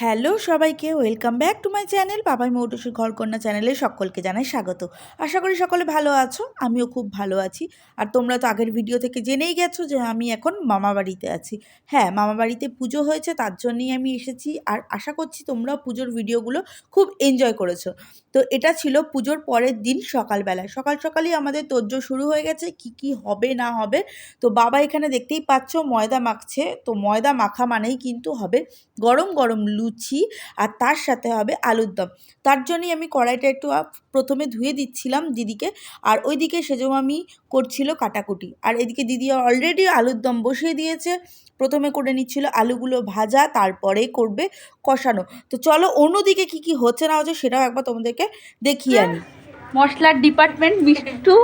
Hello সবাইকে, welcome back to my channel Papai মৌটুসির ঘরকন্যা চ্যানেলে সকলকে জানাই স্বাগত। আশা করি সকলে ভালো আছো, আমিও খুব ভালো আছি। আর তোমরা তো আগের ভিডিও থেকে জেনেই গেছো যে আমি এখন মামা বাড়িতে আছি। হ্যাঁ, মামা বাড়িতে পুজো হয়েছে, তার জন্যই আমি এসেছি। আর আশা করছি তোমরা পুজোর ভিডিওগুলো খুব এনজয় করেছো। তো এটা ছিল পুজোর পরের দিন সকালবেলায়, সকালই আমাদের তোড়জোড় শুরু হয়ে গেছে কি কি হবে না হবে। তো বাবা এখানে দেখতেই পাচ্ছ ময়দা মাখছে। তো ময়দা মাখা মানেই কিন্তু হবে গরম গরম লুচি, আর তার সাথে হবে আলুর দম। তার জন্যই আমি কড়াইটা একটু প্রথমে ধুয়ে দিচ্ছিলাম দিদিকে, আর ওইদিকে সেজো আমি করছিল কাটাকুটি। আর এদিকে দিদি অলরেডি আলুর দম বসিয়ে দিয়েছে। প্রথমে করে নিচ্ছিল আলুগুলো ভাজা, তারপরে করবে কষানো। তো চলো অন্যদিকে কি কি হচ্ছে না হচ্ছে সেটাও একবার তোমাদেরকে দেখিয়ে আনি। মশলার ডিপার্টমেন্ট মিষ্টু,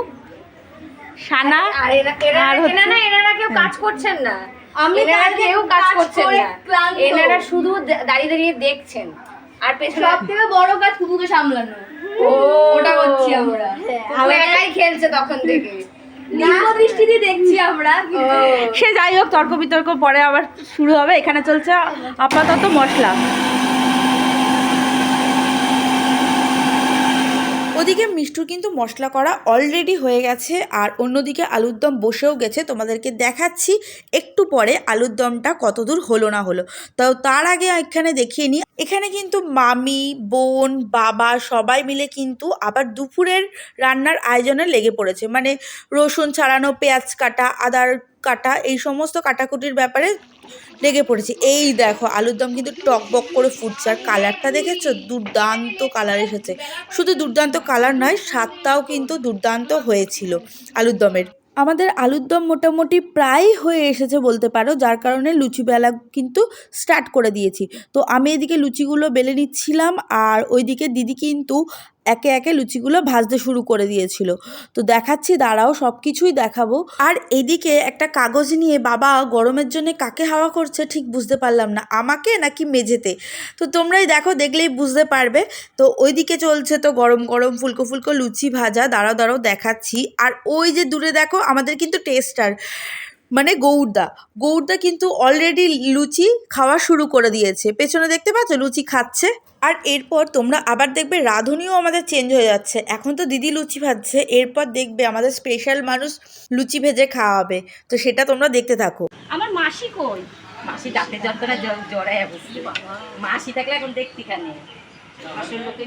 সানা আর এনারা কেউ কাজ করছেন না। এনারা কেউ কাজ করছেন না, এনারা শুধু দাঁড়িয়ে দাঁড়িয়ে দেখছেন। আর পেছনে সবথেকে বড় কাজ কুকুকে সামলানো, ওটা করছি আমরা। ও একাই খেলছে তখন থেকে, নিম্ন দৃষ্টি দিয়ে দেখছি আমরা। সে যাই হোক, তর্ক বিতর্ক পরে আবার শুরু হবে। এখানে চলছে আপাতত মশলা। ওদিকে মিষ্টুর কিন্তু মশলা করা অলরেডি হয়ে গেছে, আর অন্যদিকে আলুর দম বসেও গেছে। তোমাদেরকে দেখাচ্ছি একটু পরে আলুর দমটা কতদূর হলো না হলো। তো তার আগে এখানে দেখিয়ে নিই, এখানে কিন্তু মামি, বোন, বাবা সবাই মিলে কিন্তু আবার দুপুরের রান্নার আয়োজনে লেগে পড়েছে। মানে রসুন ছাড়ানো, পেঁয়াজ কাটা, আদার কাটা, এই সমস্ত কাটাকুটির ব্যাপারে লেগে পড়েছে। এই দেখো আলুর দম কিন্তু টকবক করে ফুটছে, আর কালারটা দেখেছো, দুর্দান্ত কালার এসেছে। শুধু দুর্দান্ত কালার নয়, স্বাদটাও কিন্তু দুর্দান্ত হয়েছিল আলুর দমের। আমাদের আলুর দম মোটামুটি প্রায় হয়ে এসেছে বলতে পারো, যার কারণে লুচি বেলা কিন্তু স্টার্ট করে দিয়েছি। তো আমি এদিকে লুচিগুলো বেলে নিচ্ছিলাম, আর ওইদিকে দিদি কিন্তু একে একে লুচিগুলো ভাজতে শুরু করে দিয়েছিল। তো দেখাচ্ছি, দাঁড়াও, সব কিছুই দেখাবো। আর এদিকে একটা কাগজ নিয়ে বাবা গরমের জন্য কাকে হাওয়া করছে ঠিক বুঝতে পারলাম না, আমাকে নাকি মেঝেতে। তো তোমরাই দেখো, দেখলেই বুঝতে পারবে। তো ওইদিকে চলছে তো গরম গরম ফুলকো ফুলকো লুচি ভাজা। দাঁড়াও দেখাচ্ছি। আর ওই যে দূরে দেখো আমাদের কিন্তু টেস্টার মানে গৌরদা কিন্তু অলরেডি লুচি খাওয়া শুরু করে দিয়েছে। পেছনে দেখতে পাচ্ছ লুচি খাচ্ছে। আর এরপর তোমরা আবার দেখবে রাঁধুনিও আমাদের চেঞ্জ হয়ে যাচ্ছে। এখন তো দিদি লুচি ভাজছে, এরপর দেখবে আমাদের স্পেশাল মানুষ লুচি ভেজে খাওয়াবে। তো সেটা তোমরা দেখতে থাকো। আমার মাসি কই? মাসি দাঁতে যন্ত্রণা জড়াইয়া বসছে। মাসি থাকলে এখন দেখতি খানে আসল লোকে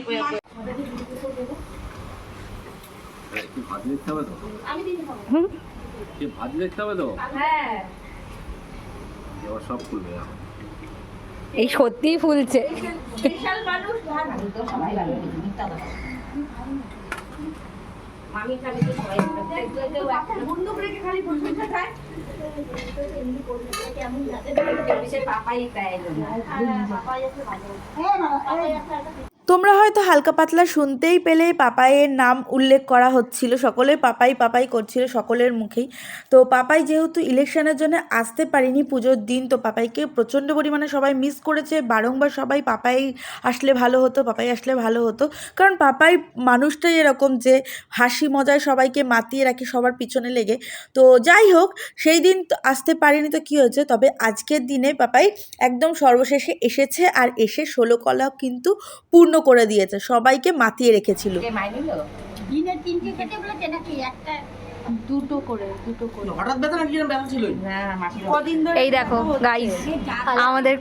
এই সত্যিই ফুলছে। তোমরা হয়তো হালকা পাতলা শুনতেই পেলে পাপাইয়ের নাম উল্লেখ করা হচ্ছিল, সকলে পাপাই করছিল সকলের মুখেই। তো পাপাই যেহেতু ইলেকশনের জন্য আসতে পারিনি পুজোর দিন, তো পাপাইকে প্রচণ্ড পরিমাণে সবাই মিস করেছে। বারংবার সবাই পাপাই আসলে ভালো হতো, কারণ পাপাই মানুষটাই এরকম যে হাসি মজায় সবাইকে মাতিয়ে রাখে সবার পিছনে লেগে। তো যাই হোক, সেই দিন আসতে পারিনি, তো কী হয়েছে, তবে আজকের দিনে পাপাই একদম সর্বশেষে এসেছে, আর এসে 16 কলা কিন্তু পূর্ণ করে দিয়েছে, সবাইকে মাতিয়ে রেখেছিল। এই দেখো গাইস, আমাদের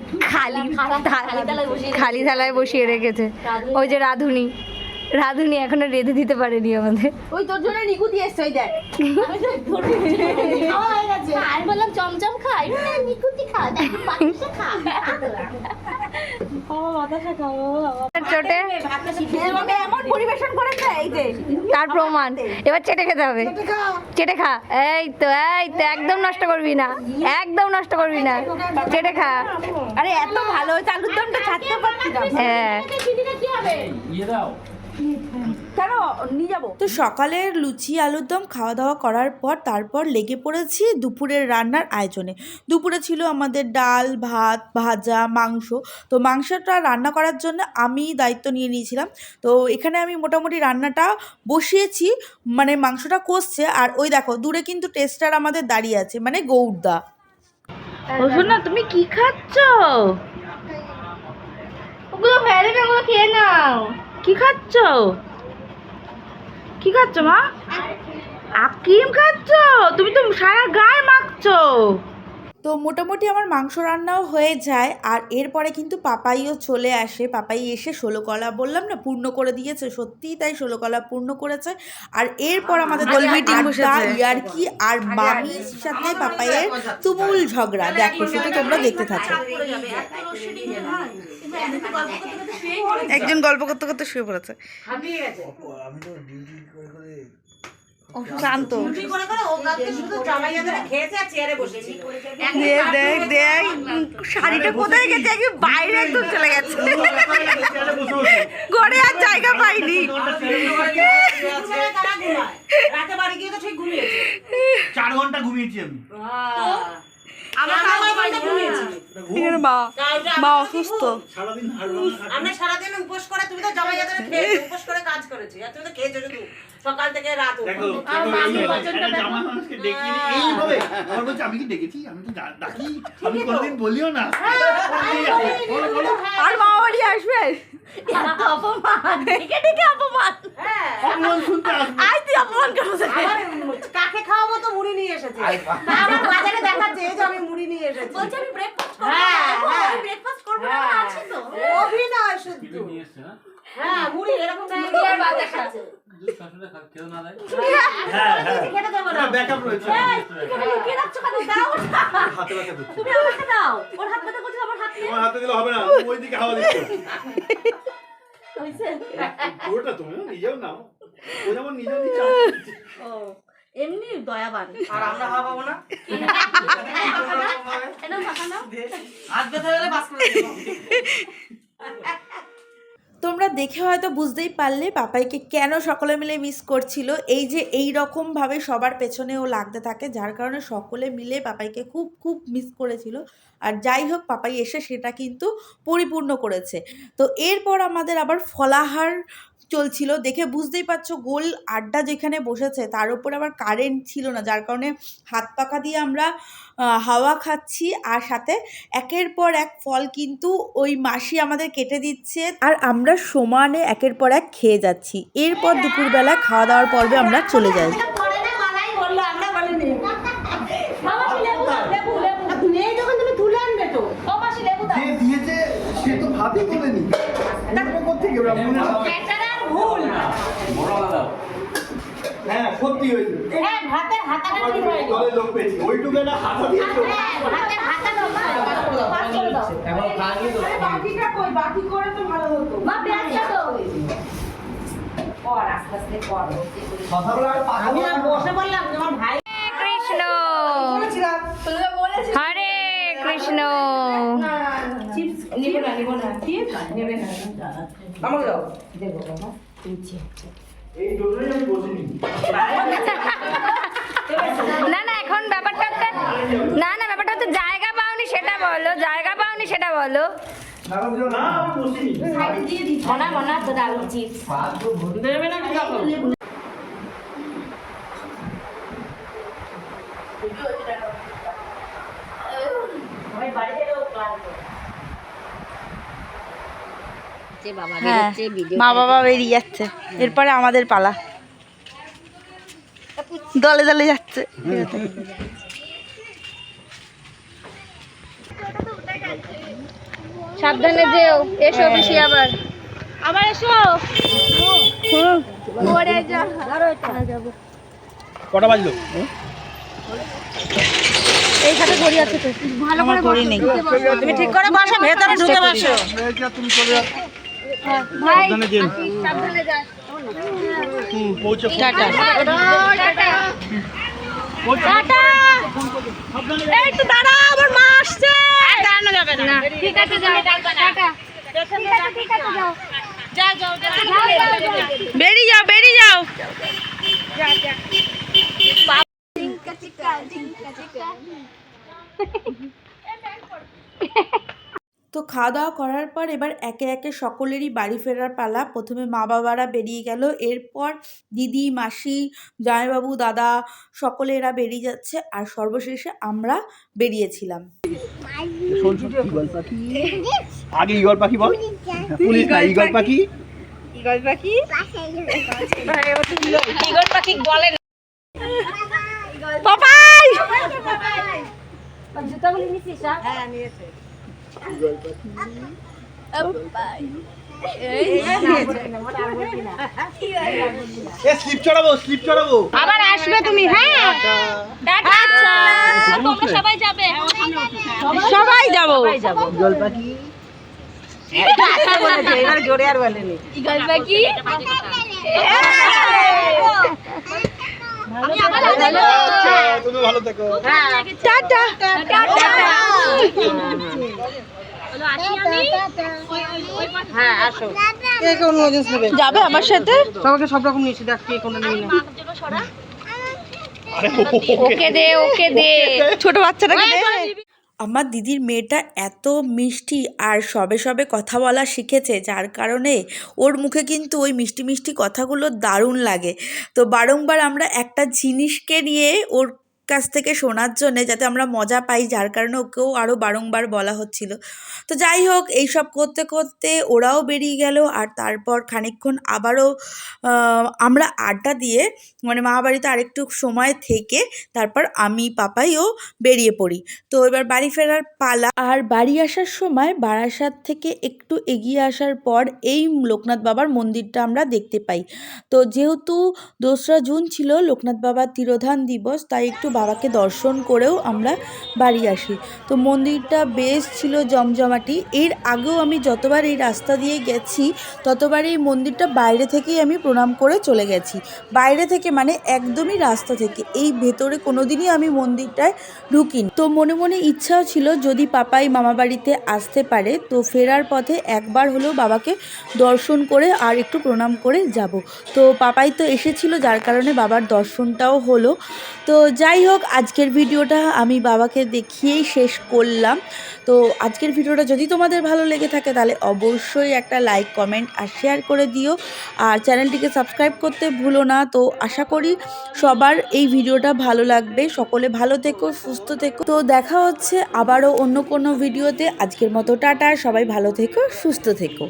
খালি থালায় বসিয়ে রেখেছে ওই যে রাধুনি এখনো রেঁধে দিতে পারেনি আমাদের। ওই তোর জন্য নিকুতি এসছে, ওই দেখ। আর বললাম চমচম খাই, নিকুতি খা, খা। চটে এমন পরিবেশন করেছে, এই যে তার প্রমাণ। এবার চেটে খেতে হবে, চেটে খা। এই তো একদম নষ্ট করবি না, চেটে খা। আরে এত ভালো হয়েছে আলুর দমটা, ছাড়তে পারছি না। হ্যাঁ, কেন নিয়ে যাবো। তো সকালের লুচি আলুর দম খাওয়া দাওয়া করার পর তারপর লেগে পড়েছি দুপুরের রান্নার আয়োজনে। দুপুরে ছিল আমাদের ডাল, ভাত, ভাজা, মাংস। তো মাংসটা রান্না করার জন্য আমি দায়িত্ব নিয়ে নিয়েছিলাম। তো এখানে আমি মোটামুটি রান্নাটা বসিয়েছি, মানে মাংসটা কষছে। আর ওই দেখো দূরে কিন্তু টেস্টার আমাদের দাঁড়িয়ে আছে, মানে গৌরদা। ও শোনা, তুমি কি খাচ্ছ? ওগুলো ফেলে না, ওগুলো খেয়ে নাও। কি খাচ্ছ? কি খাচ্ছ মা? ক্রিম খাচ্ছ? তুমি তো সারা গায়ে মাখছো। তো মোটামুটি আমার মাংস রান্নাও হয়ে যায়, আর এরপরে কিন্তু পাপাইও চলে আসে। পাপাই এসে 16 কলা বললাম না পূর্ণ করে দিয়েছে, সত্যিই তাই 16 কলা পূর্ণ করেছে। আর এরপর আমাদের দল মিটিং বসেছে, ইয়ার্কি আর মামির সাথে পাপাইয়ের তুমুল ঝগড়া। দেখো শুধু তোমরা দেখতে থাকো। একজন গল্প করতে করতে শুয়ে পড়েছে, শান্ত। দেখ দেখ শাড়িটা কোথায় গেছে, একদম বাইরে একদম চলে গেছে, ঘরে আর জায়গা পাইনি। 4 ঘন্টা ঘুমিয়েছি আমি। মা অসুস্থ। আমরা সারাদিন উপোস করে, তুমি তো জামাইয়াদের খেয়ে উপোস করে কাজ করেছি, আর তুমি তো খেয়েছো শুধু সকাল থেকে রাত অবধি। জামা মানুষকে ডেকে এইভাবে আমার বলছে আমি কি ডেকেছি, আমি তো ডাকি, আমি কোনোদিন বলিও না। আর মা বাড়ি আসবে, অপমান ডেকে ডেকে অপমান। অপমান শুনতে আসবে। আই তুই অপমান কেন? কাকে খাওয়াবো তো মুড়ি নিয়ে এসেছে, আমার বাজারে দেখাচ্ছে এই যে আমি মুড়ি নিয়ে এসেছি। বলছি আমি ব্রেকফাস্ট করব। হ্যাঁ আমি ব্রেকফাস্ট করব না, আছে তো অভিনয় শুধু। হ্যাঁ মুড়ি এরকম আর বাজার খাচ্ছে। খেতে দেবো না, ব্যাকআপ রয়েছে। কে রাখছো কেন? দাও হাতে ব্যথা করছে। তুমি আমাকে দাও, ওর হাত ব্যথা করছে, আমার হাত নিয়ে আমার হাতে দিলে হবে না, ওইদিকে হাওয়া দিচ্ছে। পুরোটা তুমি নিজেও নাও, ও যেমন নিজেও নিচ্ছে। এমনি দয়াবান। আর আমরা হাওয়া পাবো না, এটা মাথা নাও, হাত ব্যথা হলে বাস করে দেবো। তোমরা দেখে হয়তো বুঝতেই পারলে পাপাইকে কেন সকলে মিলে মিস করছিল। এই যে এই রকমভাবে সবার পেছনেও লাগতে থাকে, যার কারণে সকলে মিলে পাপাইকে খুব খুব মিস করেছিল। আর যাই হোক পাপাই এসে সেটা কিন্তু পরিপূর্ণ করেছে। তো এরপর আমাদের আবার ফলাহার চলছিল, দেখে বুঝতেই পারছো গোল আড্ডা যেখানে বসেছে তার উপর আবার কারেন্ট ছিল না, যার কারণে হাত পাখা দিয়ে আমরা হাওয়া খাচ্ছি, আর সাথে একের পর এক ফল কিন্তু ওই মাসি আমাদের কেটে দিচ্ছে, আর আমরা সমানে একের পর এক খেয়ে যাচ্ছি। এরপর দুপুরবেলা খাওয়া দাওয়ার পর্বে আমরা চলে যাই। পরে না মালাই বললো, আমরা বলিনি। মাসি লেবু দাও, লেবু লেবু নেই যখন তুমি তুলে আনবে তো। ও মাসি লেবু দাও। যে দিয়েছে সে তো ভাতই তোলেনি, তারপর কোত্থেকে ব্রাহ্মণের হাতে? বেচারার ভুল। হ্যাঁ সত্যি হয়েছে। হ্যাঁ ভাতের হাতাটা ঠিক হয়নি। দলে লোক পেয়েছি, ওইটুকু না হাতা দিয়েছে। হ্যাঁ ভাতের হাতাটা পাস করে দাও। আরে বাকিটা কই, বাকি করে তো ভালো হতো। মা ব্যাগটা দাও। কর আস্তে আস্তে কর। কথা বলা আর পাকা আমি আর বসে বললাম তোমার ভাই কৃষ্ণ বলেছিলাম। তুমি বলেছিস হরে কৃষ্ণ। চিপস নিব না কি নেবে না। আমাকে দাও। দেবো বাবা। তুইছি। এই জন্যই আমি বসিনি। না না এখন ব্যাপারটা হচ্ছে ব্যাপারটা হচ্ছে জায়গা পাওনি সেটা বলো, জায়গা পাওনি সেটা বলো। না আমি বসিনি। মনা মনা তো দাও চিপস। দেবে না কি দেখো। ওই বাড়িতে লোক ক্লান্ত। হ্যাঁ মা বাবা বেরিয়ে যাচ্ছে, এরপরে আমাদের পালা, দলে দলে যাচ্ছে। সাবধানে যেও, এসো বেশি আবার এসো। পরে যা কটা বাজলো? এইখানে ঘড়ি আছে তো, ভালো করে ঘড়ি নেই, তুমি ঠিক করে বসো, ভেতরে ঢুকে বসো। তুমি চলে যাও। ভাই সাবধানে যেন। সাবধানে যা। পৌঁছে টাটা। টাটা। এই তো দাঁড়া, আমার মা আসছে। আর দাঁড়ানো যাবে না। ঠিক আছে যাও, টাটা। ঠিক আছে যাও। যাও। বেরিয়ে যাও, বেরিয়ে যাও। তো খাওয়া দাওয়া করার পর এবার একে একে সকলেরই বাড়ি ফেরার পালা। প্রথমে মা বাবারা বেরিয়ে গেল, এরপর দিদি, মাসি, জামাইবাবু, দাদা সকলে এরা বেরিয়ে যাচ্ছে, আর সর্বশেষে আমরা বেরিয়েছিলাম। আগে ঈগল পাখি বল। পুলিশ না, ঈগল পাখি। ঈগল পাখি ঈগল পাখি বলে না। পাপাই জুতাগুলি নিছিস? হ্যাঁ নিয়েছে। স্লিপ চড়াবো, স্লিপ চড়াবো। আবার আসবে তুমি। হ্যাঁ টাটা। তোমরা সবাই যাবে? সবাই যাবো। ঈগল পাখি। এটা আশা বলেছে, এবার জোরে আর বলেনি। ঈগল পাখি তুমি ভালো থেকো। টাটা। হ্যাঁ আসো। যাবে আমার সাথে? সবাইকে সব রকম নিয়েছি, দেখ কে কোনটা নিয়ে না। আরে ওকে দে, ওকে দে, ছোট বাচ্চাটাকে দে। আমার দিদির মেয়েটা এত মিষ্টি আর সবে সবে কথা বলা শিখেছে, যার কারণে ওর মুখে কিন্তু ওই মিষ্টি মিষ্টি কথাগুলো দারুণ লাগে। তো বারংবার আমরা একটা জিনিসকে নিয়ে ওর কাছ থেকে শোনার জন্যে, যাতে আমরা মজা পাই, যার কারণে ওকেও আরও বারংবার বলা হচ্ছিল। তো যাই হোক, এইসব করতে করতে ওরাও বেরিয়ে গেল, আর তারপর খানিকক্ষণ আবারও আমরা আড্ডা দিয়ে, মানে মা বাড়িতে আরেকটু সময় থেকে তারপর আমি পাপাইও বেরিয়ে পড়ি। তো এবার বাড়ি ফেরার পালা। আর বাড়ি আসার সময় বারাসাত থেকে একটু এগিয়ে আসার পর এই লোকনাথ বাবার মন্দিরটা আমরা দেখতে পাই। তো যেহেতু 2রা জুন ছিল লোকনাথ বাবার তিরোধান দিবস, তাই একটু বাবাকে দর্শন করেও আমরা বাড়ি আসি। তো মন্দিরটা বেশ ছিল জমজমাটি। এর আগেও আমি যতবার এই রাস্তা দিয়ে গেছি ততবার এই মন্দিরটা বাইরে থেকেই আমি প্রণাম করে চলে গেছি। বাইরে থেকে মানে একদমই রাস্তা থেকে, এই ভেতরে কোনোদিনই আমি মন্দিরটায় ঢুকিনি। তো মনে মনে ইচ্ছাও ছিল যদি পাপাই মামা বাড়িতে আসতে পারে তো ফেরার পথে একবার হলেও বাবাকে দর্শন করে আর একটু প্রণাম করে যাব। তো পাপাই তো এসেছিল, যার কারণে বাবার দর্শনটাও হলো। তো যাই হোক, আজকের ভিডিওটা আমি বাবাকে দেখিয়েই শেষ করলাম। তো আজকের ভিডিওটা যদি তোমাদের ভালো লেগে থাকে তাহলে অবশ্যই একটা লাইক, কমেন্ট আর শেয়ার করে দিও, আর চ্যানেলটিকে সাবস্ক্রাইব করতে ভুলো না। তো আশা করি সবার এই ভিডিওটা ভালো লাগবে। সকলে ভালো থেকো, সুস্থ থেকো। তো দেখা হচ্ছে আবারও অন্য কোনো ভিডিওতে। আজকের মতো টাটা, সবাই ভালো থেকো, সুস্থ থেকো।